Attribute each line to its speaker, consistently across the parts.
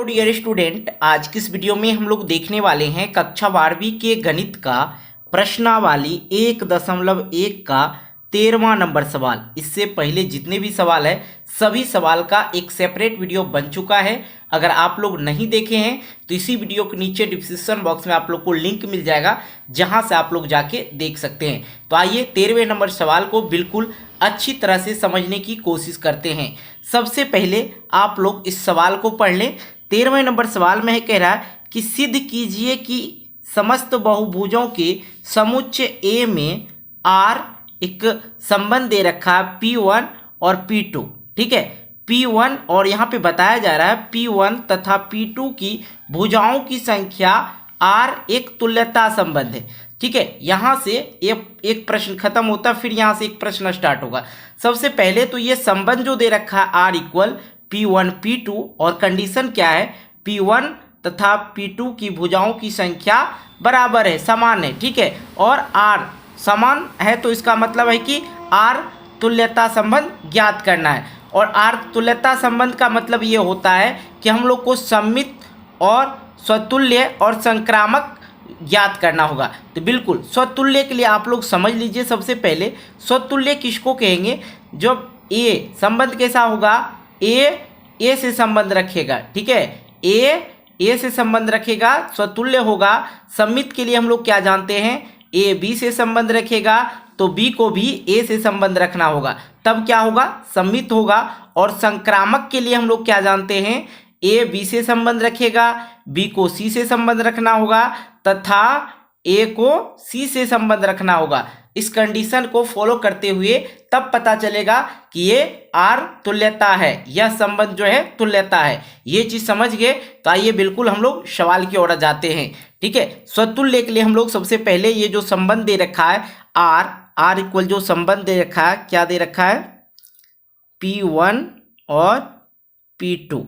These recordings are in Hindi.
Speaker 1: तो डियर स्टूडेंट, आज की इस वीडियो में हम लोग देखने वाले हैं कक्षा 12वीं के गणित का प्रश्नावली 1.1 का 13वां नंबर सवाल। इससे पहले जितने भी सवाल है सभी सवाल का एक सेपरेट वीडियो बन चुका है। अगर आप लोग नहीं देखे हैं तो इसी वीडियो के नीचे डिस्क्रिप्शन बॉक्स में आप लोग को लिंक मिल जाएगा, जहां से आप लोग जाके देख सकते हैं। तो आइए 13वें नंबर सवाल को बिल्कुल अच्छी तरह से समझने की कोशिश करते हैं। सबसे पहले आप लोग इस सवाल को पढ़ लें। 13वें नंबर सवाल में कह रहा है कि सिद्ध कीजिए कि समस्त बहुभुजों के समुच्चय ए में आर एक संबंध दे रखा है P1 और P2। ठीक है, P1 और यहाँ पे बताया जा रहा है P1 तथा P2 की भुजाओं की संख्या R एक तुल्यता संबंध है। ठीक है, यहाँ से एक प्रश्न खत्म होता, फिर यहाँ से एक प्रश्न स्टार्ट होगा। सबसे पहले तो ये संबंध जो दे रखा है R इक्वल P1 P2 और कंडीशन क्या है, P1 तथा P2 की भुजाओं की संख्या बराबर है, समान है। ठीक है, और R समान है तो इसका मतलब है कि R तुल्यता संबंध ज्ञात करना है। और R तुल्यता संबंध का मतलब ये होता है कि हम लोग को सममित और स्वतुल्य और संक्रामक ज्ञात करना होगा। तो बिल्कुल स्वतुल्य के लिए आप लोग समझ लीजिए। सबसे पहले स्वतुल्य किसको कहेंगे, जब ए संबंध कैसा होगा, ए से संबंध रखेगा। ठीक है, ए से संबंध रखेगा, स्वतुल्य होगा। सममित के लिए हम लोग क्या जानते हैं, ए बी से संबंध रखेगा तो बी को भी ए से संबंध रखना होगा, तब क्या होगा, सममित होगा। और संक्रामक के लिए हम लोग क्या जानते हैं, ए बी से संबंध रखेगा, बी को सी से संबंध रखना होगा तथा ए को सी से संबंध रखना होगा। इस कंडीशन को फॉलो करते हुए तब पता चलेगा कि ये आर तुल्यता है, यह संबंध जो है तुल्यता है। ये चीज समझ गए तो आइए बिल्कुल हम लोग सवाल की ओर जाते हैं। ठीक है, स्वतुल्य के लिए हम लोग सबसे पहले ये जो संबंध दे रखा है आर इक्वल जो संबंध दे रखा है, क्या दे रखा है, P1 और P2।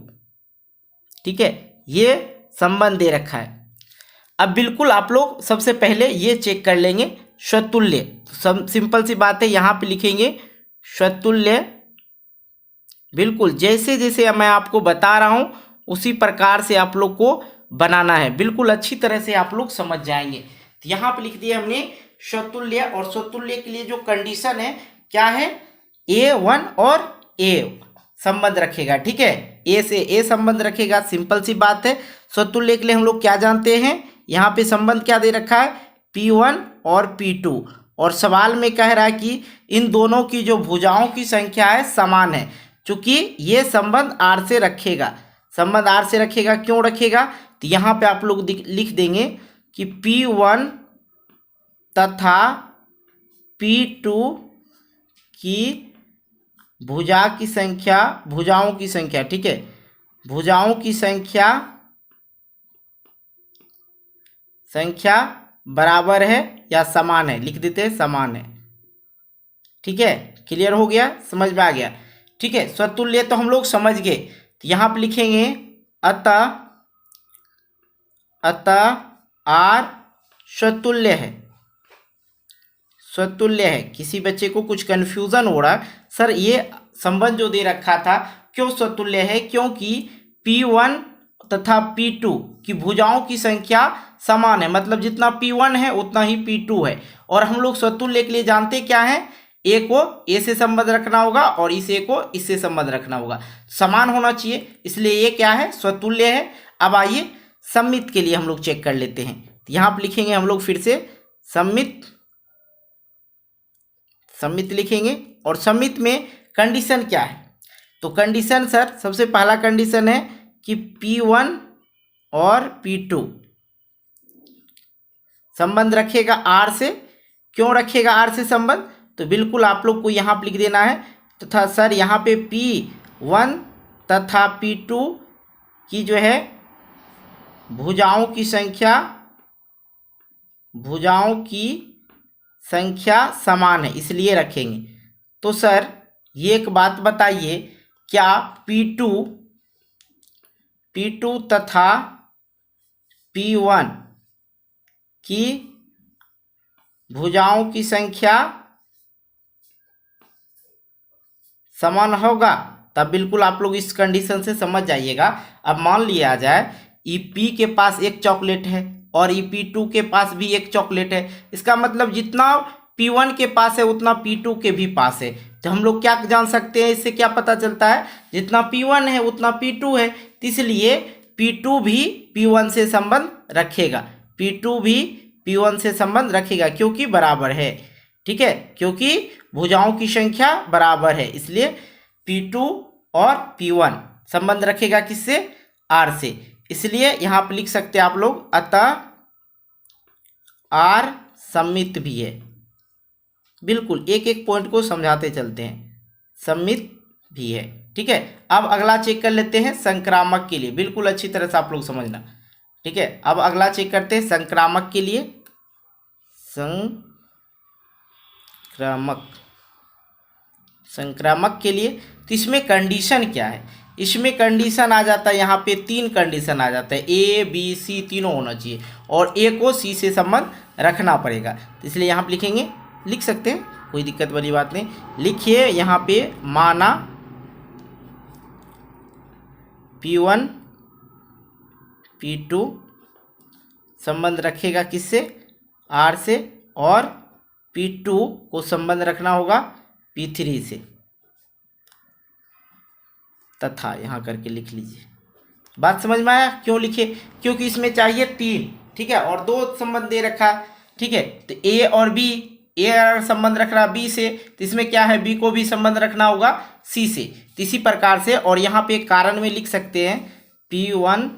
Speaker 1: ठीक है, ये संबंध दे रखा है। अब बिल्कुल आप लोग सबसे पहले ये चेक कर लेंगे स्वतुल्य। सिंपल सी बात है, यहाँ पे लिखेंगे स्वतुल्य। बिल्कुल जैसे जैसे मैं आपको बता रहा हूँ उसी प्रकार से आप लोग को बनाना है, बिल्कुल अच्छी तरह से आप लोग समझ जाएंगे। तो यहाँ पे लिख दिया हमने स्वतुल्य, और स्वतुल्य के लिए जो कंडीशन है क्या है, A1 और A संबंध रखेगा। ठीक है, ए से ए संबंध रखेगा, सिंपल सी बात है। स्वतुल्य के लिए हम लोग क्या जानते हैं, यहाँ पे संबंध क्या दे रखा है, P1 और P2। और सवाल में कह रहा है कि इन दोनों की जो भुजाओं की संख्या है समान है। चूंकि ये संबंध R से रखेगा, संबंध R से रखेगा, क्यों रखेगा, तो यहाँ पे आप लोग लिख देंगे कि P1 तथा P2 की भुजाओं की संख्या, ठीक है, भुजाओं की संख्या बराबर है या समान है, लिख देते हैं समान है। ठीक है, क्लियर हो गया, समझ में आ गया। ठीक है, स्वतुल्य तो हम लोग समझ गए। तो यहाँ पे लिखेंगे अतः आर स्वतुल्य है। किसी बच्चे को कुछ कंफ्यूजन हो रहा है, सर ये संबंध जो दे रखा था क्यों स्वतुल्य है, क्योंकि P1 तथा P2 की भुजाओं की संख्या समान है, मतलब जितना P1 है उतना ही P2 है। और हम लोग स्वतुल्य के लिए जानते क्या है, ए को ए से संबंध रखना होगा और इस ए को इससे संबंध रखना होगा, समान होना चाहिए, इसलिए ये क्या है, स्वतुल्य है। अब आइए सममित के लिए हम लोग चेक कर लेते हैं। यहाँ पर लिखेंगे हम लोग फिर से सममित लिखेंगे। और सममित में कंडीशन क्या है, तो कंडीशन सर सबसे पहला कंडीशन है कि P1 और P2 संबंध रखेगा R से। क्यों रखेगा R से संबंध, तो बिल्कुल आप लोग को यहाँ पर लिख देना है तथा सर यहाँ पे P1 तथा P2 की जो है भुजाओं की संख्या समान है, इसलिए रखेंगे। तो सर ये एक बात बताइए, क्या P2 तथा P1 की भुजाओं की संख्या समान होगा, तब बिल्कुल आप लोग इस कंडीशन से समझ जाइएगा। अब मान लिया जाए EP के पास एक चॉकलेट है और EP2 के पास भी एक चॉकलेट है, इसका मतलब जितना P1 के पास है उतना P2 के भी पास है। तो हम लोग क्या जान सकते हैं, इससे क्या पता चलता है, जितना P1 है उतना P2 है, तो इसलिए P2 भी P1 से संबंध रखेगा, P2 भी P1 से संबंध रखेगा क्योंकि बराबर है। ठीक है, क्योंकि भुजाओं की संख्या बराबर है, इसलिए P2 और P1 संबंध रखेगा किससे, R से। इसलिए यहाँ पर लिख सकते हैं आप लोग, अतः R सममित भी है। बिल्कुल एक एक पॉइंट को समझाते चलते हैं, सममित भी है। ठीक है, अब अगला चेक कर लेते हैं संक्रामक के लिए, बिल्कुल अच्छी तरह से आप लोग समझना। ठीक है, अब अगला चेक करते हैं संक्रामक के लिए। संक्रामक के लिए तो इसमें कंडीशन क्या है, इसमें कंडीशन आ जाता है, यहाँ पे 3 कंडीशन आ जाता है, A B C तीनों होना चाहिए और A को C से संबंध रखना पड़ेगा। तो इसलिए यहाँ पे लिखेंगे, लिख सकते हैं, कोई दिक्कत वाली बात नहीं। लिखिए यहाँ पे, माना P1 P2 संबंध रखेगा किससे, R से, और P2 को संबंध रखना होगा P3 से, तथा यहाँ करके लिख लीजिए। बात समझ में आया क्यों लिखे, क्योंकि इसमें चाहिए 3, ठीक है, और 2 संबंध दे रखा है। ठीक है, तो A और B, A संबंध रख रहा B से, तो इसमें क्या है, B को भी संबंध रखना होगा C से। तो इसी प्रकार से, और यहाँ पे एक कारण में लिख सकते हैं, P1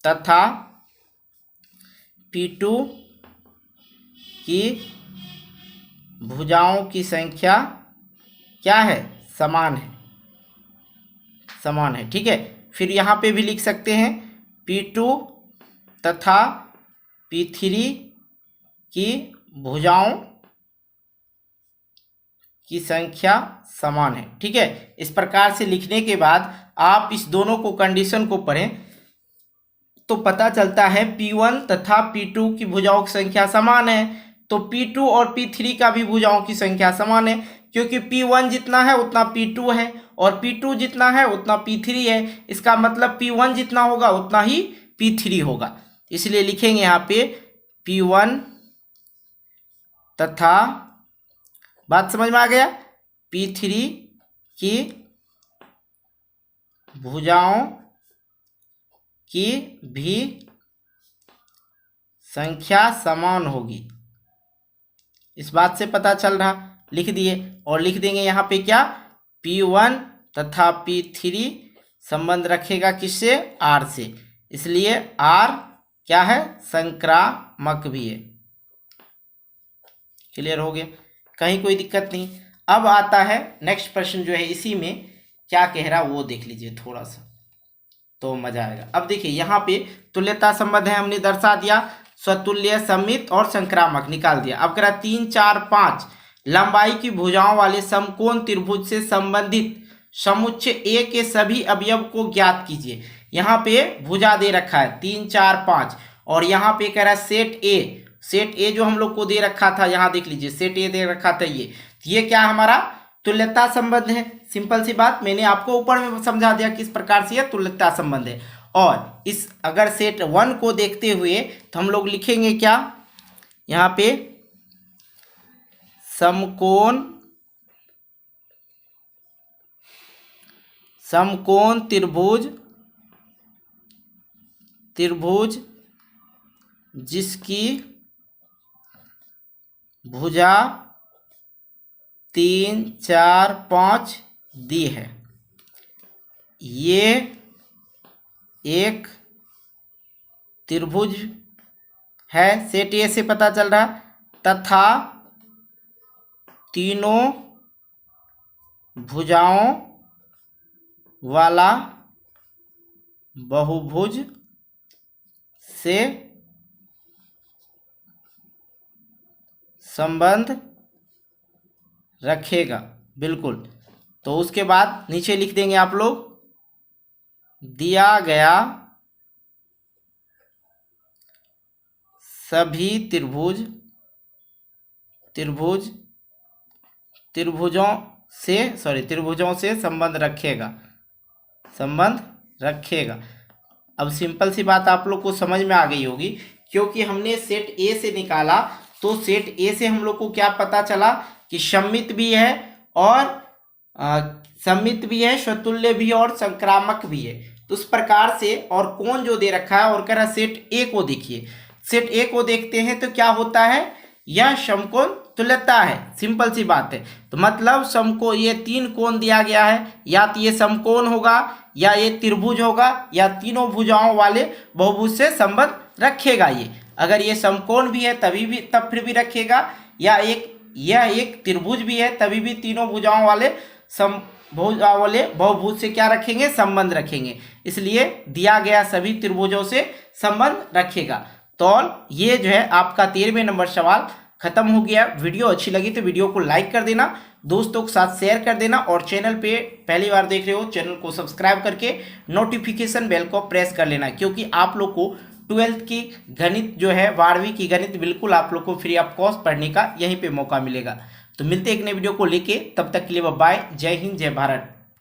Speaker 1: तथा P2 की भुजाओं की संख्या क्या है, समान है, समान है। ठीक है, फिर यहाँ पे भी लिख सकते हैं, P2 तथा P3 की भुजाओं की संख्या समान है। ठीक है, इस प्रकार से लिखने के बाद आप इस दोनों को कंडीशन को पढ़ें तो पता चलता है P1 तथा P2 की भुजाओं की संख्या समान है, तो P2 और P3 का भी भुजाओं की संख्या समान है, क्योंकि P1 जितना है उतना P2 है और P2 जितना है उतना P3 है। इसका मतलब P1 जितना होगा उतना ही P3 होगा, इसलिए लिखेंगे यहाँ पे P1 तथा, बात समझ में आ गया, P3 की भुजाओं की भी संख्या समान होगी। इस बात से पता चल रहा, लिख दिए, और लिख देंगे यहाँ पे क्या, P1 तथा P3 संबंध रखेगा किससे, R से, इसलिए R क्या है, संक्रामक भी है। क्लियर हो गया, कहीं कोई दिक्कत नहीं। अब आता है नेक्स्ट प्रश्न जो है, इसी में क्या कह रहा वो देख लीजिए थोड़ा सा, तो मजा आएगा। अब देखिए यहाँ पे तुल्यता संबंध है, हमने दर्शा दिया, स्वतुल्य, सममित और संक्रामक निकाल दिया। अब कह रहा 3 4 5 लंबाई की भुजाओं वाले समकोण त्रिभुज से संबंधित समुच्चय A के सभी अवयव को ज्ञात कीजिए। यहाँ पे भुजा दे रखा है 3 4 5, और यहाँ पे कह रहा है सेट ए जो हम लोग को दे रखा था, यहाँ देख लीजिए सेट ए दे रखा था, ये क्या हमारा तुल्यता संबंध है। सिंपल सी बात, मैंने आपको ऊपर में समझा दिया किस प्रकार से यह तुल्यता संबंध है। और इस अगर सेट 1 को देखते हुए तो हम लोग लिखेंगे क्या, यहाँ पे समकोण त्रिभुज जिसकी भुजा 3 4 5 दी है, ये एक त्रिभुज है, सेट ए से पता चल रहा, तथा तीनों भुजाओं वाला बहुभुज से संबंध रखेगा। बिल्कुल, तो उसके बाद नीचे लिख देंगे आप लोग, दिया गया सभी त्रिभुजों त्रिभुजों से संबंध रखेगा। अब सिंपल सी बात आप लोग को समझ में आ गई होगी, क्योंकि हमने सेट ए से निकाला, तो सेट ए से हम लोग को क्या पता चला कि सममित भी है और सममित भी है, स्वतुल्य भी है और संक्रामक भी है। तो उस प्रकार से और कोण जो दे रखा है और कह रहा सेट ए को देखिए, सेट ए को देखते हैं तो क्या होता है, यह समकोण तुल्यता है। सिंपल सी बात है। तो मतलब समकोण, ये 3 कोण दिया गया है, या तो ये समकोण होगा या ये त्रिभुज होगा या तीनों भुजाओं वाले बहुभुज से संबंध रखेगा। ये अगर ये समकोण भी है तब फिर भी रखेगा, या यह एक त्रिभुज भी है तभी भी तीनों भुजाओं वाले बहुभुज से क्या रखेंगे, संबंध रखेंगे। इसलिए दिया गया सभी त्रिभुजों से संबंध रखेगा। तो ये जो है आपका 13वें नंबर सवाल खत्म हो गया। वीडियो अच्छी लगी तो वीडियो को लाइक कर देना, दोस्तों के साथ शेयर कर देना, और चैनल पे पहली बार देख रहे हो चैनल को सब्सक्राइब करके नोटिफिकेशन बेल को प्रेस कर लेना, क्योंकि आप लोग को 12th की गणित जो है 12वीं की गणित बिल्कुल आप लोग को फ्री ऑफ कॉस्ट पढ़ने का यहीं पे मौका मिलेगा। तो मिलते हैं एक नए वीडियो को लेके, तब तक के लिए बाय, जय हिंद जय भारत।